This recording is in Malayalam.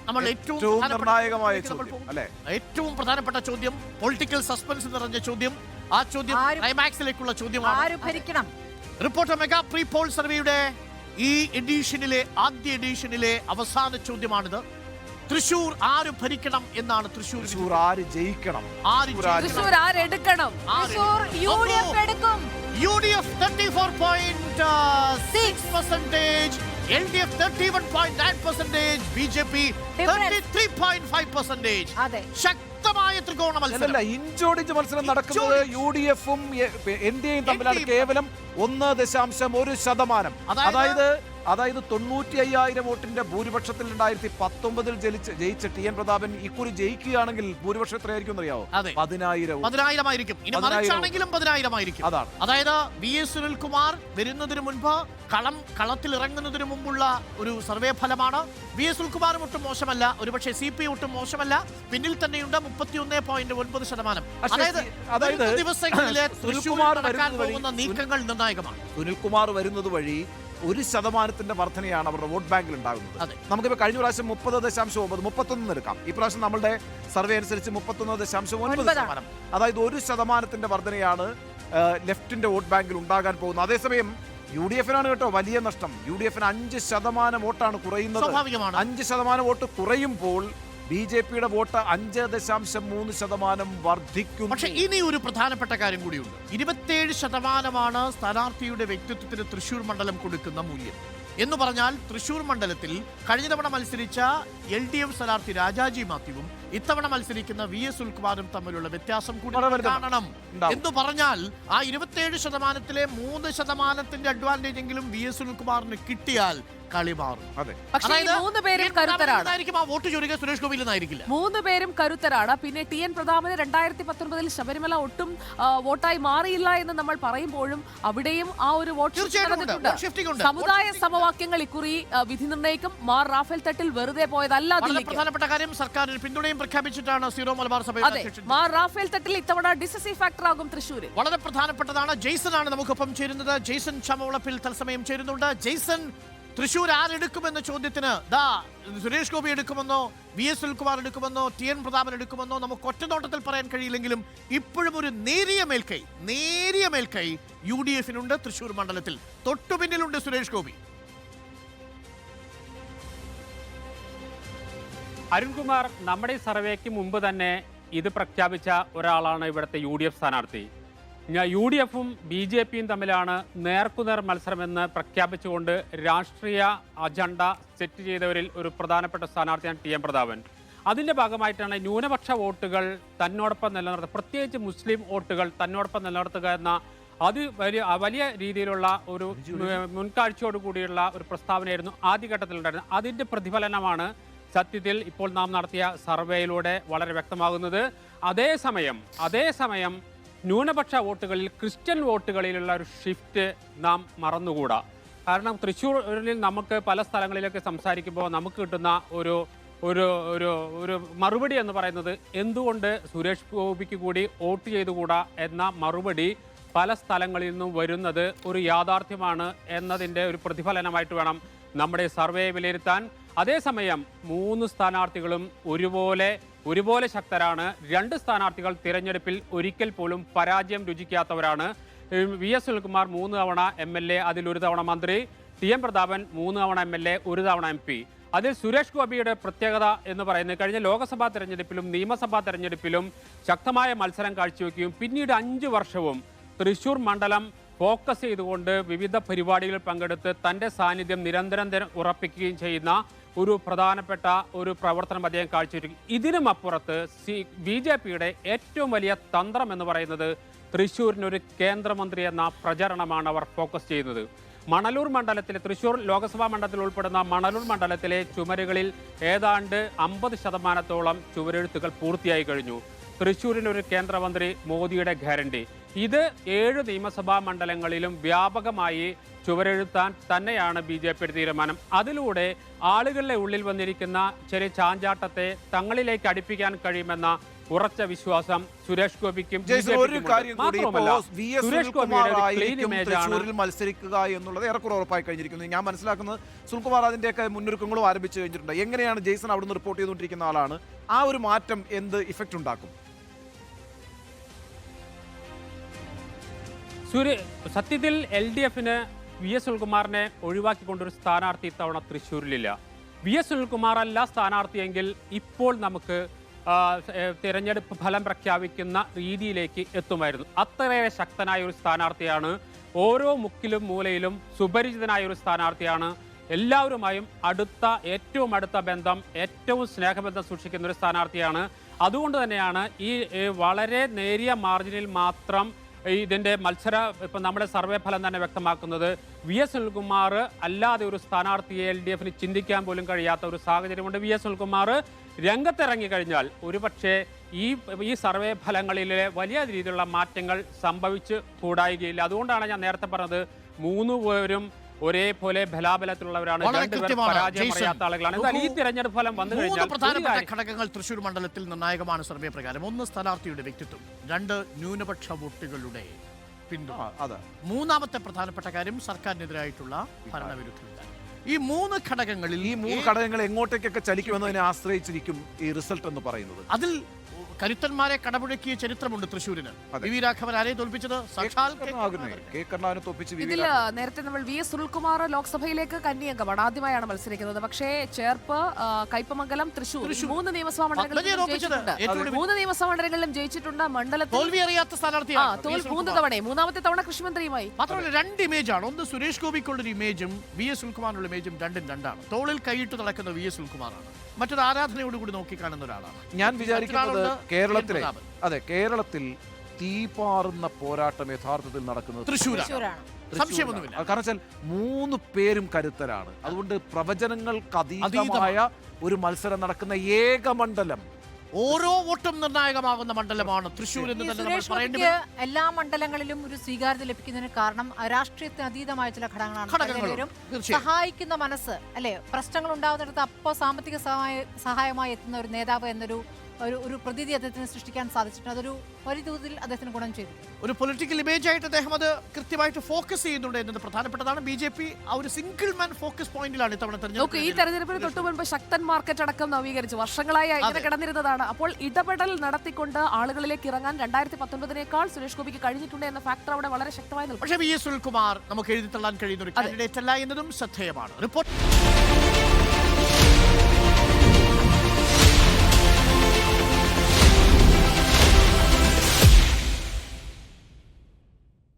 നമ്മൾ ഏറ്റവും നിർണായകമായ ചോദ്യം അല്ലേ? ഏറ്റവും പ്രധാനപ്പെട്ട ചോദ്യം, പൊളിറ്റിക്കൽ സസ്പെൻസ് നിറഞ്ഞ ചോദ്യം. ആ ചോദ്യം ക്ലൈമാക്സിലേക്കുള്ള ചോദ്യമാണ്. റിപ്പോർട്ടർ മെഗാ പ്രീ പോൾ സർവേയുടെ ഈ എഡിഷനിലെ ആദ്യ എഡിഷനിലെ അവസാന ചോദ്യമാണിത്. തൃശൂർ ആര് ഭരിക്കണം എന്നാണ്. തൃശൂർ ആര് ജയിക്കണം, തൃശൂർ ആരെടുക്കണം? UDF 34.6%, LDF 31.9%, BJP 33.5%. ശക്തമായ ത്രികോണ മത്സരം, ഇഞ്ചോടിഞ്ച് മത്സരം നടക്കുന്നത് UDF-ഉം NDA-യും തമ്മിലാണ്. കേവലം 1.1%. അതായത് 95,000 വോട്ടിന്റെ ഭൂരിപക്ഷത്തിൽ 2019 ജയിച്ച TN പ്രതാപൻ ഇക്കുറി ജയിക്കുകയാണെങ്കിൽ ഭൂരിപക്ഷം എത്രയായിരിക്കും അറിയാവോ? 10,000 ആയിരിക്കും. ഇനി മറിച്ചാണെങ്കിലും 10,000 ആയിരിക്കും. അതായത് VS സുനിൽകുമാർ വരുന്നതിന് മുൻപ് കളത്തിൽ ഇറങ്ങുന്നതിന് മുമ്പുള്ള ഒരു സർവേ ഫലമാണ്. VS സുനിൽകുമാറും ഒട്ടും മോശമല്ല, ഒരുപക്ഷെ CP ഒട്ടും മോശമല്ല, പിന്നിൽ തന്നെയുണ്ട് 31.9%. അതായത് ദിവസങ്ങളിലെ പോകുന്ന നീക്കങ്ങൾ നിർണായകമാണ്. സുനിൽകുമാർ വരുന്നത് വഴി 1% വർധനയാണ് അവരുടെ വോട്ട് ബാങ്കിൽ ഉണ്ടാകുന്നത്. നമുക്കിപ്പോൾ കഴിഞ്ഞ പ്രാവശ്യം 30.9, 31 എടുക്കാം. ഈ പ്രാവശ്യം നമ്മളുടെ സർവേ അനുസരിച്ച് 31.9%. അതായത് 1% വർധനയാണ് ലെഫ്റ്റിന്റെ വോട്ട് ബാങ്കിൽ ഉണ്ടാകാൻ പോകുന്നത്. അതേസമയം UDF-നാണ് കേട്ടോ വലിയ നഷ്ടം. UDF-ന് 5% വോട്ടാണ് കുറയുന്നത്. 5% വോട്ട് കുറയുമ്പോൾ BJP-യുടെ വോട്ട് 5.3% വർദ്ധിക്കും. പക്ഷേ ഇനി ഒരു പ്രധാനപ്പെട്ട കാര്യം കൂടിയുണ്ട്. 27% സ്ഥാനാർത്ഥിയുടെ വ്യക്തിത്വത്തിന് തൃശൂർ മണ്ഡലം കൊടുക്കുന്ന മൂല്യം. എന്ന് പറഞ്ഞാൽ തൃശൂർ മണ്ഡലത്തിൽ കഴിഞ്ഞ തവണ മത്സരിച്ച LDF സ്ഥാനാർത്ഥി രാജാജി മാത്യുവും ഇത്തവണ മത്സരിക്കുന്ന VS സുനിൽകുമാറും തമ്മിലുള്ള വ്യത്യാസം കൂടി കാണണം. എന്ന് പറഞ്ഞാൽ ആ 27%-ലെ 3% അഡ്വാൻറ്റേജ് എങ്കിലും VS സുനിൽകുമാറിന് കിട്ടിയാൽ കളി മാറും. മൂന്ന് പേരും കരുത്തരാണ്. പിന്നെ TN പ്രതാപന് 2019 ശബരിമല ഒട്ടും വോട്ടായി മാറിയില്ല എന്ന് നമ്മൾ പറയുമ്പോഴും അവിടെയും ആ ഒരു വോട്ട് സമുദായ സമവാക്യങ്ങൾ ഇക്കുറി വിധി നിർണ്ണയിക്കും. മാർ റാഫേൽ തട്ടിൽ വെറുതെ പോയതല്ല. പ്രധാനപ്പെട്ട കാര്യം സർക്കാർ പിന്തുണയും പ്രഖ്യാപിച്ചിട്ടാണ് സീറോ മലബാർ സഭ. മാർ റാഫേൽ തട്ടിൽ ഇത്തവണ ഡിസിസീവ് ഫാക്ടർ ആകും തൃശ്ശൂർ. വളരെ പ്രധാനപ്പെട്ടതാണ്. ജെയ്സൺ ആണ് നമുക്കൊപ്പം ചേരുന്നത്. ജെയ്സൺ ചമവളപ്പിൽ തത്സമയം ചേരുന്നുണ്ട്. ജെയ്സൺ, തൃശൂർ ആരെടുക്കുമെന്ന ചോദ്യത്തിന് സുരേഷ് ഗോപി എടുക്കുമെന്നോ, VS സുനിൽകുമാർ എടുക്കുമെന്നോ, TN പ്രതാപൻ എടുക്കുമെന്നോ നമുക്ക് ഒറ്റനോട്ടത്തിൽ പറയാൻ കഴിയില്ലെങ്കിലും ഇപ്പോഴും ഒരു നേരിയ മേൽക്കൈ UDF-നുണ്ട് തൃശൂർ മണ്ഡലത്തിൽ. തൊട്ടുപിന്നിലുണ്ട് സുരേഷ് ഗോപി. അരുൺകുമാർ, നമ്മുടെ സർവേക്ക് മുമ്പ് തന്നെ ഇത് പ്രഖ്യാപിച്ച ഒരാളാണ് ഇവിടുത്തെ UDF സ്ഥാനാർത്ഥി. UDF-ഉം BJP-യും തമ്മിലാണ് നേർക്കുനേർ മത്സരമെന്ന് പ്രഖ്യാപിച്ചുകൊണ്ട് രാഷ്ട്രീയ അജണ്ട സെറ്റ് ചെയ്തവരിൽ ഒരു പ്രധാനപ്പെട്ട സ്ഥാനാർത്ഥിയാണ് TN പ്രതാപൻ. അതിൻ്റെ ഭാഗമായിട്ടാണ് ന്യൂനപക്ഷ വോട്ടുകൾ തന്നോടൊപ്പം നിലനിർത്തുക, പ്രത്യേകിച്ച് മുസ്ലിം വോട്ടുകൾ തന്നോടൊപ്പം നിലനിർത്തുക എന്ന വലിയ രീതിയിലുള്ള ഒരു മുൻകാഴ്ചയോടുകൂടിയുള്ള ഒരു പ്രസ്താവനയായിരുന്നു ആദ്യഘട്ടത്തിലുണ്ടായിരുന്നത്. അതിൻ്റെ പ്രതിഫലനമാണ് സത്യത്തിൽ ഇപ്പോൾ നാം നടത്തിയ സർവേയിലൂടെ വളരെ വ്യക്തമാകുന്നത്. അതേസമയം ന്യൂനപക്ഷ വോട്ടുകളിൽ, ക്രിസ്ത്യൻ വോട്ടുകളിലുള്ള ഒരു ഷിഫ്റ്റ് നാം മറന്നുകൂടാ. കാരണം തൃശ്ശൂരിൽ നമുക്ക് പല സ്ഥലങ്ങളിലൊക്കെ സംസാരിക്കുമ്പോൾ നമുക്ക് കിട്ടുന്ന ഒരു ഒരു ഒരു ഒരു മറുപടി എന്ന് പറയുന്നത് എന്തുകൊണ്ട് സുരേഷ് ഗോപിക്ക് കൂടി വോട്ട് ചെയ്തുകൂടാ എന്ന മറുപടി പല സ്ഥലങ്ങളിൽ നിന്നും വരുന്നത് ഒരു യാഥാർത്ഥ്യമാണ് എന്നതിൻ്റെ ഒരു പ്രതിഫലനമായിട്ട് വേണം നമ്മുടെ സർവേ വിലയിരുത്താൻ. അതേസമയം 3 സ്ഥാനാർത്ഥികളും ഒരുപോലെ ശക്തരാണ്. 2 സ്ഥാനാർത്ഥികൾ തിരഞ്ഞെടുപ്പിൽ ഒരിക്കൽ പോലും പരാജയം രുചിക്കാത്തവരാണ്. VS സുനിൽകുമാർ 3 തവണ MLA, അതിൽ 1 തവണ മന്ത്രി. TN പ്രതാപൻ 3 തവണ MLA, 1 തവണ MP. അതിൽ സുരേഷ് ഗോപിയുടെ പ്രത്യേകത എന്ന് പറയുന്നത് കഴിഞ്ഞ ലോക്സഭാ തെരഞ്ഞെടുപ്പിലും നിയമസഭാ തെരഞ്ഞെടുപ്പിലും ശക്തമായ മത്സരം കാഴ്ചവെക്കുകയും പിന്നീട് 5 വർഷവും തൃശ്ശൂർ മണ്ഡലം ഫോക്കസ് ചെയ്തുകൊണ്ട് വിവിധ പരിപാടികളിൽ പങ്കെടുത്ത് തൻ്റെ സാന്നിധ്യം നിരന്തരം ഉറപ്പിക്കുകയും ചെയ്യുന്ന ഒരു പ്രധാനപ്പെട്ട ഒരു പ്രവർത്തനം അദ്ദേഹം കാഴ്ചവെക്കും. ഇതിനും അപ്പുറത്ത് BJP-യുടെ ഏറ്റവും വലിയ തന്ത്രം എന്ന് പറയുന്നത് തൃശ്ശൂരിനൊരു കേന്ദ്രമന്ത്രി എന്ന പ്രചരണമാണ് അവർ ഫോക്കസ് ചെയ്യുന്നത്. മണലൂർ മണ്ഡലത്തിലെ, തൃശ്ശൂർ ലോക്സഭാ മണ്ഡലത്തിൽ ഉൾപ്പെടുന്ന മണലൂർ മണ്ഡലത്തിലെ ചുമരുകളിൽ ഏതാണ്ട് 50% ചുവരെഴുത്തുകൾ പൂർത്തിയായി കഴിഞ്ഞു. തൃശ്ശൂരിനൊരു കേന്ദ്രമന്ത്രി, മോദിയുടെ ഗ്യാരണ്ടി. ഇത് 7 നിയമസഭാ മണ്ഡലങ്ങളിലും വ്യാപകമായി ചുവരെഴുത്താൻ തന്നെയാണ് BJP-യുടെ തീരുമാനം. അതിലൂടെ ആളുകളുടെ ഉള്ളിൽ വന്നിരിക്കുന്ന ചെറിയ ചാഞ്ചാട്ടത്തെ തങ്ങളിലേക്ക് അടുപ്പിക്കാൻ കഴിയുമെന്ന ഉറച്ച വിശ്വാസം സുരേഷ് ഗോപിക്കും ജയ്സൺ, ഒരു കാര്യം കൂടി, മാത്രമല്ല VS സുരേഷ് ഗോപിയുടെ ഒരു ക്ലീൻ സുനിൽകുമാറായിരിക്കും ഇമേജ് ആണ് തൃശ്ശൂരിൽ മത്സരിക്കുക എന്നുള്ളത് ഏറെക്കുറെ ഉറപ്പായി കഴിഞ്ഞിരിക്കുന്നു. ഞാൻ മനസ്സിലാക്കുന്നത് സുനിൽകുമാർ അതിന്റെയൊക്കെ മുന്നൊരുക്കങ്ങളും ആരംഭിച്ചു കഴിഞ്ഞിട്ടുണ്ട്. എങ്ങനെയാണ് ജയ്സൺ അവിടുന്ന് റിപ്പോർട്ട് ചെയ്തുകൊണ്ടിരിക്കുന്ന ആളാണ്, ആ ഒരു മാറ്റം എന്ത് ഇഫക്റ്റ് ഉണ്ടാക്കും? സത്യത്തിൽ LDFന് VS സുനിൽകുമാറിനെ ഒഴിവാക്കിക്കൊണ്ടൊരു സ്ഥാനാർത്ഥി ഇത്തവണ തൃശ്ശൂരിലില്ല. VS സുനിൽകുമാർ അല്ല സ്ഥാനാർത്ഥിയെങ്കിൽ ഇപ്പോൾ നമുക്ക് തിരഞ്ഞെടുപ്പ് ഫലം പ്രഖ്യാപിക്കുന്ന രീതിയിലേക്ക് എത്തുമായിരുന്നു. അത്രയേറെ ശക്തനായ ഒരു സ്ഥാനാർത്ഥിയാണ്. ഓരോ മുക്കിലും മൂലയിലും സുപരിചിതനായ ഒരു സ്ഥാനാർത്ഥിയാണ്. എല്ലാവരുമായും ഏറ്റവും അടുത്ത ബന്ധം, ഏറ്റവും സ്നേഹബന്ധം സൂക്ഷിക്കുന്ന ഒരു സ്ഥാനാർത്ഥിയാണ്. അതുകൊണ്ട് തന്നെയാണ് ഈ വളരെ നേരിയ മാർജിനിൽ മാത്രം ഇതിന്റെ ഇപ്പം നമ്മുടെ സർവേ ഫലം തന്നെ വ്യക്തമാക്കുന്നത് VS സുനിൽകുമാർ അല്ലാതെ ഒരു സ്ഥാനാർത്ഥിയെ LDFന് ചിന്തിക്കാൻ പോലും കഴിയാത്ത ഒരു സാഹചര്യമുണ്ട്. VS സുനിൽകുമാർ രംഗത്തിറങ്ങി കഴിഞ്ഞാൽ ഒരുപക്ഷെ ഈ സർവേ ഫലങ്ങളിലെ വലിയ രീതിയിലുള്ള മാറ്റങ്ങൾ സംഭവിച്ചു കൂടായികയില്ല. അതുകൊണ്ടാണ് ഞാൻ നേരത്തെ പറഞ്ഞത് 3 പേരും ഒരേപോലെ ബലാബലത്തിലുള്ളവരാണ്, 2 പേർ പരാജയം അറിയാത്ത ആളുകളാണ്. എന്നാൽ ഈ തിരഞ്ഞെടുപ്പ് ഫലം വന്നു കഴിഞ്ഞാൽ പ്രധാനപ്പെട്ട ഘടകങ്ങൾ തൃശ്ശൂർ മണ്ഡലത്തിൽ നിർണായകമാണ് സർവേ പ്രകാരം. 1 സ്ഥാനാർത്ഥിയുടെ വ്യക്തിത്വം, 2 ന്യൂനപക്ഷ വോട്ടുകളുടെ പിന്തുണ, മൂന്നാമത്തെ പ്രധാനപ്പെട്ട കാര്യം സർക്കാരിനെതിരായിട്ടുള്ള ഭരണവിരുദ്ധ വികാരം. ഈ 3 ഘടകങ്ങൾ എങ്ങോട്ടേക്കൊക്കെ ചലിക്കുമെന്നതിനെ ആശ്രയിച്ചിരിക്കും ഈ റിസൾട്ട് എന്ന് പറയുന്നത്. അതിൽ കരുത്തന്മാരെ കടപുഴക്കിയ ചരിത്രമുണ്ട് തൃശ്ശൂരിന്. വി രാഘവൻ ആരെ തോൽപ്പിച്ചത്? സാക്ഷാൽ ഇതിൽ നേരത്തെ നമ്മൾ VS സുനിൽകുമാർ ലോക്സഭയിലേക്ക് കന്യാംഗമാണ്, ആദ്യമായാണ് മത്സരിക്കുന്നത്. പക്ഷേ ചേർപ്പ്, കയ്പമംഗലം, തൃശ്ശൂർ 3 നിയമസഭാ മണ്ഡലങ്ങളിലും ജയിച്ചിട്ടുണ്ട്. 3 നിയമസഭാ മണ്ഡലങ്ങളിലും ജയിച്ചിട്ടുണ്ട്. മണ്ഡലത്തിൽ തോൽവി അറിയാത്ത സ്ഥാനാർത്ഥിയാണ്. 3 തവണ, മൂന്നാമത്തെ തവണ കൃഷിമന്ത്രിയുമായി. മാത്രമല്ല 2 ഇമേജാണ്. ഒന്ന് സുരേഷ് ഗോപിക്കുള്ളൊരു ഇമേജും VS സുനിൽകുമാറിനുള്ള ഇമേജും 2-2ആണ്. തോളിൽ കൈയിട്ട് നടക്കുന്ന VS സുനിൽകുമാറാണ്. മറ്റൊരു ആരാധനയോടുകൂടി നോക്കിക്കാണുന്ന ഒരാളാണ്. ഞാൻ വിചാരിക്കുന്നത് കേരളത്തിൽ തീപാറുന്ന പോരാട്ടം യഥാർത്ഥത്തിൽ നടക്കുന്നത് തൃശ്ശൂരാണ്. സംശയമൊന്നുമില്ല. കാരണം വെച്ചാൽ 3 പേരും കരുത്തരാണ്. അതുകൊണ്ട് പ്രവചനങ്ങൾക്ക് അതീതമായ ഒരു മത്സരം നടക്കുന്ന ഏക മണ്ഡലം, ഓരോ വോട്ടും നിർണായകമാകുന്ന മണ്ഡലമാണ് തൃശ്ശൂർ എന്ന് തന്നെ നമ്മൾ പറയേണ്ടി വരും. എല്ലാ മണ്ഡലങ്ങളിലും ഒരു സ്വീകാര്യത ലഭിക്കുന്നതിന് കാരണം രാഷ്ട്രീയത്തിന് അതീതമായ ചില ഘടകങ്ങളാണ്. സഹായിക്കുന്ന മനസ്സ്, അല്ലെ, പ്രശ്നങ്ങൾ ഉണ്ടാകുന്നിടത്ത് അപ്പോൾ സാമ്പത്തിക സഹായമായി എത്തുന്ന ഒരു നേതാവ് എന്നൊരു ഒരു പ്രതീതി അദ്ദേഹത്തിന് സൃഷ്ടിക്കാൻ സാധിച്ചിട്ടുണ്ട്. അതൊരു വലിയ തോതിൽ അദ്ദേഹത്തിന് ഗുണം ചെയ്തു. ഒരു പൊളിറ്റിക്കൽ ഇമേജ് ആയിട്ട് അദ്ദേഹം അത് കൃത്യമായിട്ട് ഫോക്കസ് ചെയ്യുന്നുണ്ട് എന്നത് പ്രധാനപ്പെട്ടതാണ്. BJP ആ ഒരു സിംഗിൾ മാൻ ഫോക്കസ് പോയിന്റിലാണ് ഇത്തവണ തെരഞ്ഞെടുപ്പ്. ഈ തെരഞ്ഞെടുപ്പിന് തൊട്ടു മുൻപ് ശക്തൻ മാർക്കറ്റ് അടക്കം നവീകരിച്ചു, വർഷങ്ങളായി അങ്ങനെ കിടന്നിരുന്നതാണ്. അപ്പോൾ ഇടപെടൽ നടത്തിക്കൊണ്ട് ആളുകളിലേക്ക് ഇറങ്ങാൻ 2019 സുരേഷ് ഗോപിക്ക് കഴിഞ്ഞിട്ടുണ്ട് എന്ന ഫാക്ടർ അവിടെ വളരെ ശക്തമായി നിൽക്കും. പക്ഷേ VS സുനിൽകുമാർ നമുക്ക് എഴുതി തള്ളാൻ കഴിയുന്ന ഒരു കാൻഡിഡേറ്റ് അല്ല എന്നതും ശ്രദ്ധേയമാണ്. റിപ്പോർട്ട്